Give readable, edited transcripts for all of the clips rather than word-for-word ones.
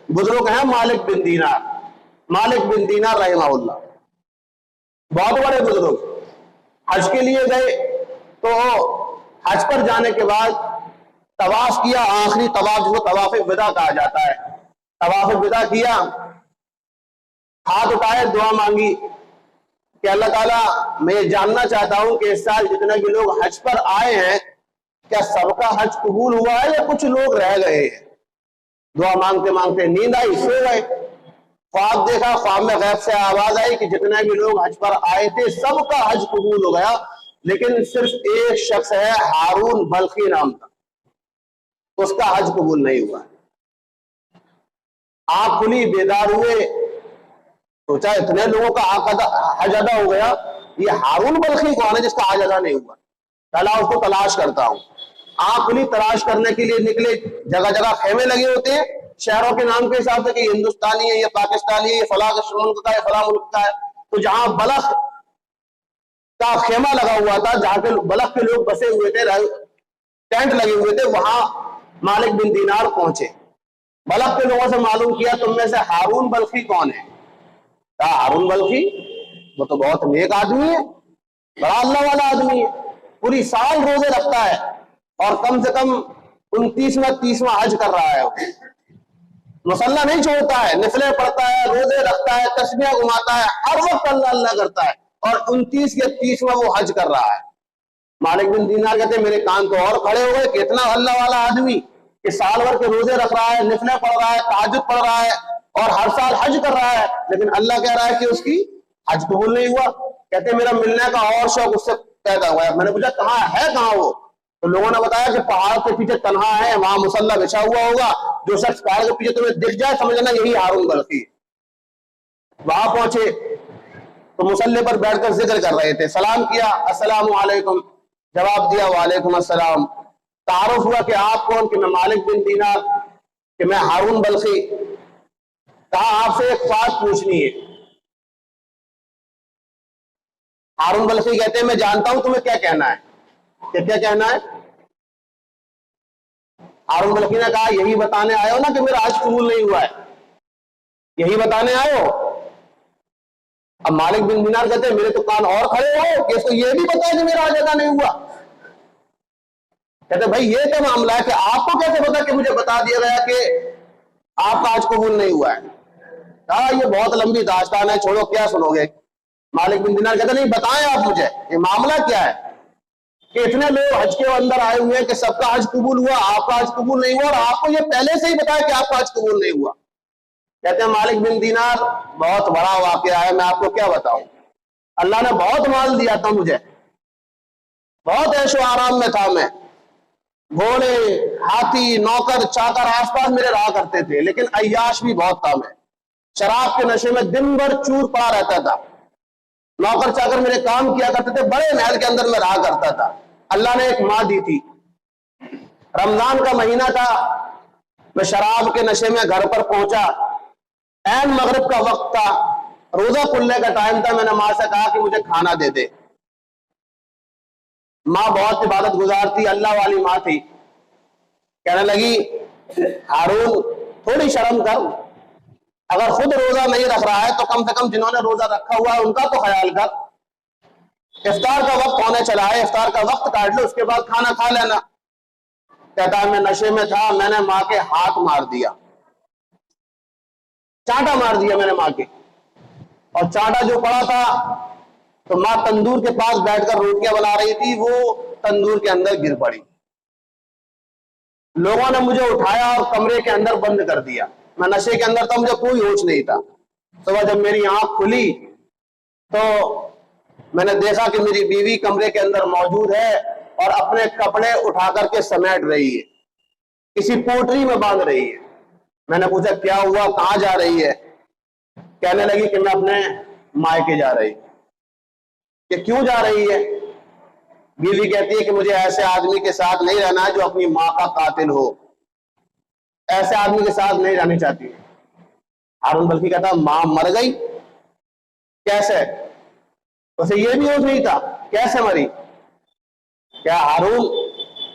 بزرگ ہیں مالک بن دینار، مالک بن دینار رحمہ اللہ، بہت بڑے بزرگ، حج کے لیے گئے تو حج پر جانے کے بعد طواف کیا، آخری طواف جس کو طواف وداع کہا جاتا ہے، طواف وداع کیا، ہاتھ اٹھائے، دعا مانگی کہ اللہ تعالیٰ میں یہ جاننا چاہتا ہوں کہ اس سال جتنے بھی لوگ حج پر آئے ہیں کیا سب کا حج قبول ہوا ہے یا کچھ لوگ رہ گئے ہیں؟ دعا مانگتے مانگتے نیند آئی، سو گئے، خواب دیکھا، خواب میں غیب سے آواز آئی کہ جتنے بھی لوگ حج پر آئے تھے سب کا حج قبول ہو گیا، لیکن صرف ایک شخص ہے ہارون بلخی نام کا، اس کا حج قبول نہیں ہوا۔ آنکھ کھلی، بیدار ہوئے، سوچا اتنے لوگوں کا حج ادا ہو گیا، یہ ہارون بلخی کون ہے جس کا حج ادا نہیں ہوا؟ چلا اس کو تلاش کرتا ہوں۔ آنکھ کھلی، تلاش کرنے کے لیے نکلے، جگہ جگہ خیمے لگے ہوتے ہیں شہروں کے نام کے حساب سے کہ یہ ہندوستانی ہے، یہ پاکستانی ہے، یہ فلاں ملک کا ہے، فلاں ملک کا ہے۔ تو جہاں بلخ کا خیمہ لگا ہوا تھا، جہاں کے بلخ کے لوگ بسے ہوئے تھے، ٹینٹ لگے ہوئے تھے، وہاں مالک بن دینار پہنچے، بلخ کے لوگوں سے معلوم کیا تم میں سے ہارون بلخی کون ہے؟ کہا ہارون بلخی وہ تو بہت نیک آدمی ہے، بڑا اللہ والا آدمی ہے، پوری سال روزے رکھتا ہے اور کم سے کم 29واں حج کر رہا ہے، مصلہ نہیں چھوڑتا ہے، نفلیں پڑھتا ہے، روزے رکھتا ہے، تسبیح گھماتا ہے، ہر وقت اللہ اللہ کرتا ہے، اور 29 یا 30واں وہ حج کر رہا ہے۔ مالک بن دینار کہتے ہیں میرے کان تو اور کھڑے ہو گئے کہ اتنا اللہ والا آدمی کہ سال بھر کے روزے رکھ رہا ہے، نفلیں پڑھ رہا ہے، تہجد پڑھ رہا ہے اور ہر سال حج کر رہا ہے، لیکن اللہ کہہ رہا ہے کہ اس کی حج قبول نہیں ہوا۔ کہتے ہیں میرا ملنے کا اور شوق اس سے پیدا ہوا ہے۔ میں نے پوچھا کہاں وہ؟ تو لوگوں نے بتایا کہ پہاڑ کے پیچھے تنہا ہے، وہاں مصلی بچھا ہوا ہوگا، جو شخص پہاڑ کے پیچھے تمہیں دکھ جائے سمجھنا یہی ہارون بلخی۔ وہاں پہنچے تو مصلی پر بیٹھ کر ذکر کر رہے تھے، سلام کیا، السلام علیکم، جواب دیا وعلیکم السلام، تعارف ہوا کہ آپ کون؟ کہ میں مالک بن دینار، کہ میں ہارون بلخی۔ کہا آپ سے ایک بات پوچھنی ہے۔ ہارون بلخی کہتے ہیں میں جانتا ہوں تمہیں کیا کہنا ہے۔ کہ کیا کہنا ہے؟ ہارون بلخی نے کہا یہی بتانے آئے ہو نا کہ میرا حج قبول نہیں ہوا ہے، یہی بتانے آئے ہو؟ اب مالک بن دینار کہتے ہیں میرے تو کان اور کھڑے ہو کہ اس کو یہ بھی پتا ہے کہ میرا حج ادا نہیں ہوا۔ کہتے ہیں بھائی یہ کیا معاملہ ہے کہ آپ کو کیسے پتا کہ مجھے بتا دیا گیا کہ آپ کا حج قبول نہیں ہوا ہے؟ کہا یہ بہت لمبی داستان ہے، چھوڑو کیا سنو گے۔ مالک بن دینار کہتے ہیں نہیں بتائیں آپ مجھے یہ معاملہ کیا ہے کہ اتنے لوگ حج کے اندر آئے ہوئے ہیں کہ سب کا حج قبول ہوا، آپ کا حج قبول نہیں ہوا، اور آپ کو یہ پہلے سے ہی بتایا کہ آپ کا حج قبول نہیں ہوا۔ کہتے ہیں مالک بن دینار بہت بڑا واقعہ ہے، میں آپ کو کیا بتاؤں، اللہ نے بہت مال دیا تھا مجھے، بہت عیش و آرام میں تھا، میں گھوڑے، ہاتھی، نوکر چاکر آس پاس میرے رہا کرتے تھے، لیکن عیاش بھی بہت تھا، میں شراب کے نشے میں دن بھر چور پڑا رہتا تھا، نوکر چاکر میرے کام کیا کرتے تھے، بڑے محل کے اندر میں رہا کرتا تھا۔ اللہ نے ایک ماں دی تھی، رمضان کا مہینہ تھا، میں شراب کے نشے میں گھر پر پہنچا، عین مغرب کا وقت تھا، روزہ کھلنے کا ٹائم تھا، میں نے ماں سے کہا کہ مجھے کھانا دے دے۔ ماں بہت عبادت گزار تھی، اللہ والی ماں تھی، کہنے لگی ہارون تھوڑی شرم کر، اگر خود روزہ نہیں رکھ رہا ہے تو کم سے کم جنہوں نے روزہ رکھا ہوا ہے ان کا تو خیال کر، افطار کا وقت ہونے چلا ہے، افطار کا وقت کاٹ لو، اس کے بعد کھانا کھا لینا۔ کہتا ہے میں نشے میں تھا، میں نے ماں کے ہاتھ مار دیا، چانٹا مار دیا میں نے ماں کے، اور چانٹا جو پڑا تھا تو ماں تندور کے پاس بیٹھ کر روٹیاں بنا رہی تھی، وہ تندور کے اندر گر پڑی، لوگوں نے مجھے اٹھایا اور کمرے کے اندر بند کر دیا، میں نشے کے اندر تھا، مجھے کوئی ہوش نہیں تھا۔ صبح جب میری آنکھ کھلی تو میں نے دیکھا کہ میری بیوی کمرے کے اندر موجود ہے اور اپنے کپڑے اٹھا کر کے سمیٹ رہی ہے، کسی پوٹری میں باندھ رہی ہے۔ میں نے پوچھا کیا ہوا، کہاں جا رہی ہے؟ کہنے لگی کہ میں اپنے مائکے جا رہی۔ کہ کیوں جا رہی ہے؟ بیوی کہتی ہے کہ مجھے ایسے آدمی کے ساتھ نہیں رہنا ہے جو اپنی ماں کا قاتل ہو، ایسے آدمی کے ساتھ نہیں رہنی چاہتی۔ ہارون بلخی کہتا ماں مر گئی؟ کیسے؟ اسے یہ بھی ہوش نہیں تھا، کیسے مری؟ کیا ہارون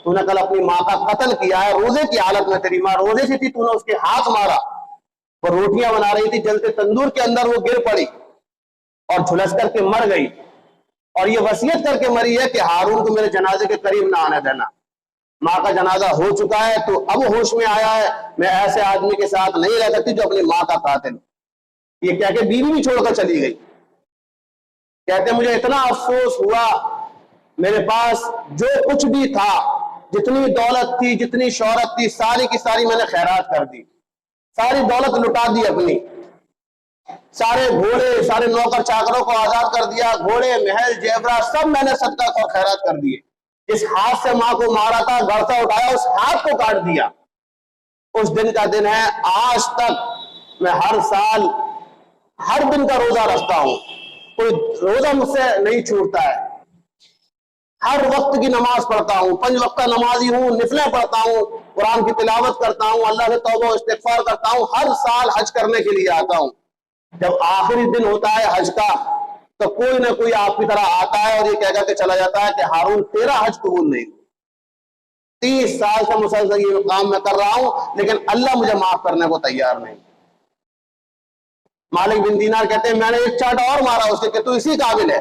تو نے کل اپنی ماں کا قتل کیا ہے، روزے کی حالت میں، تیری ماں روزے سے تھی، تو نے اس کے ہاتھ مارا، وہ روٹیاں بنا رہی تھی، جلتے تندور کے اندر وہ گر پڑی اور جھلس کر کے مر گئی، اور یہ وصیت کر کے مری ہے کہ ہارون کو میرے جنازے کے قریب نہ آنے دینا۔ ماں کا جنازہ ہو چکا ہے تو اب ہوش میں آیا ہے میں ایسے آدمی کے ساتھ نہیں رہ سکتی جو اپنی ماں کا قاتل، یہ کہہ کے بیوی بھی چھوڑ کر چلی گئی۔ کہتے مجھے اتنا افسوس ہوا، میرے پاس جو کچھ بھی تھا، جتنی دولت تھی، جتنی شہرت تھی، ساری کی ساری میں نے خیرات کر دی، ساری دولت لٹا دی اپنی، سارے گھوڑے، سارے نوکر چاکروں کو آزاد کر دیا، گھوڑے، محل، زیورات سب میں نے صدقہ اور خیرات کر دیے۔ جس ہاتھ سے ماں کو مارا تھا، گڑھا اٹھایا، اس ہاتھ کو کاٹ دیا۔ اس دن کا دن ہے، آج تک میں ہر سال ہر دن کا روزہ رکھتا ہوں، کوئی روزہ مجھ سے نہیں چھوٹتا ہے، ہر وقت کی نماز پڑھتا ہوں، 5 وقتہ نمازی ہوں، نفلیں پڑھتا ہوں، قرآن کی تلاوت کرتا ہوں، اللہ سے توبہ و استغفار کرتا ہوں، ہر سال حج کرنے کے لیے آتا ہوں۔ جب آخری دن ہوتا ہے حج کا تو کوئی نہ کوئی آپ کی طرح آتا ہے اور یہ کہہ کر کے چلا جاتا ہے کہ ہارون تیرا حج قبول نہیں، 30 سال سے مسلسل یہ کام میں کر رہا ہوں لیکن اللہ مجھے معاف کرنے کو تیار نہیں۔ مالک بن دینار کہتے ہیں میں نے ایک چاٹ اور مارا اس کے کہ تو اسی قابل ہے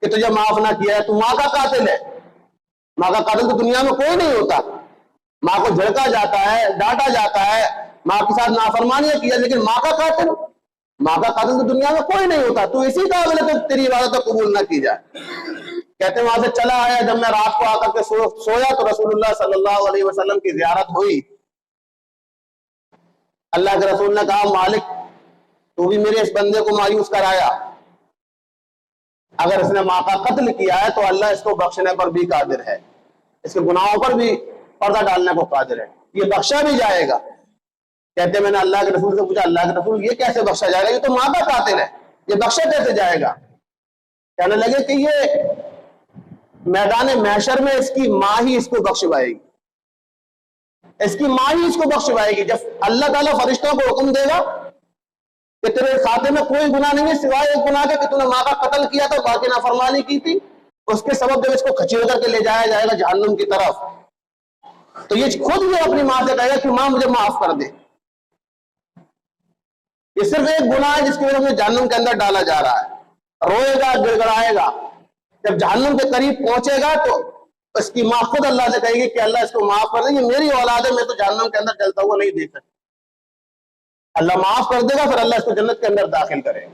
کہ تجھے معاف نہ کیا ہے، تو ماں کا قاتل ہے۔ ماں کا قاتل تو دنیا میں کوئی نہیں ہوتا، ماں کو جھڑکا جاتا ہے، ڈانٹا جاتا ہے، ماں کے ساتھ نافرمانیاں کیا، لیکن ماں کا قاتل تو دنیا میں کوئی نہیں ہوتا، تو اسی قابل ہے تو تیری عبادت قبول نہ کی جائے۔ کہتے ہیں وہاں سے چلا آیا، جب میں رات کو آ کر کے سویا تو رسول اللہ صلی اللہ علیہ وسلم کی زیارت ہوئی۔ اللہ کے رسول نے کہا مالک تو بھی میرے اس بندے کو مایوس کرایا، اگر اس نے ماں کا قتل کیا ہے تو اللہ اس کو بخشنے پر بھی قادر ہے، اس کے گناہوں پر بھی پردہ ڈالنے کو قادر ہے، یہ بخشا بھی جائے گا۔ کہتے ہیں میں نے اللہ کے رسول سے پوچھا اللہ کے رسول یہ کیسے بخشا جائے گا، یہ تو ماں کا قاتل ہے، یہ بخشا کیسے جائے گا؟ کہنے لگے کہ یہ میدان محشر میں اس کی ماں ہی اس کو بخشوائے گی، اس کی ماں ہی اس کو بخشوائے گی۔ جب اللہ تعالیٰ فرشتوں کو حکم دے گا کہ تیرے خاتے میں کوئی گناہ نہیں ہے سوائے ایک گناہ کے کہ تو نے ماں کا قتل کیا تھا، ماں کی نافرمانی کی تھی، اس کے سبب جب اس کو کھچیڑ کر کے لے جایا جائے گا جہنم کی طرف تو یہ خود بھی اپنی ماں سے کہے گا کہ ماں مجھے معاف کر دے۔ یہ صرف ایک گناہ ہے جس کی وجہ سے جہنم کے اندر ڈالا جا رہا ہے، روئے گا، گڑ گڑائے گا، جب جہنم کے قریب پہنچے گا تو اس کی ماں خود اللہ سے کہے گی کہ اللہ اس کو معاف کر دے، یہ میری اولاد ہے، میں تو جہنم کے اندر جلتا ہوا نہیں دیکھ سکتا۔ اللہ معاف کر دے گا، پھر اللہ اس کو جنت کے اندر داخل کرے گا۔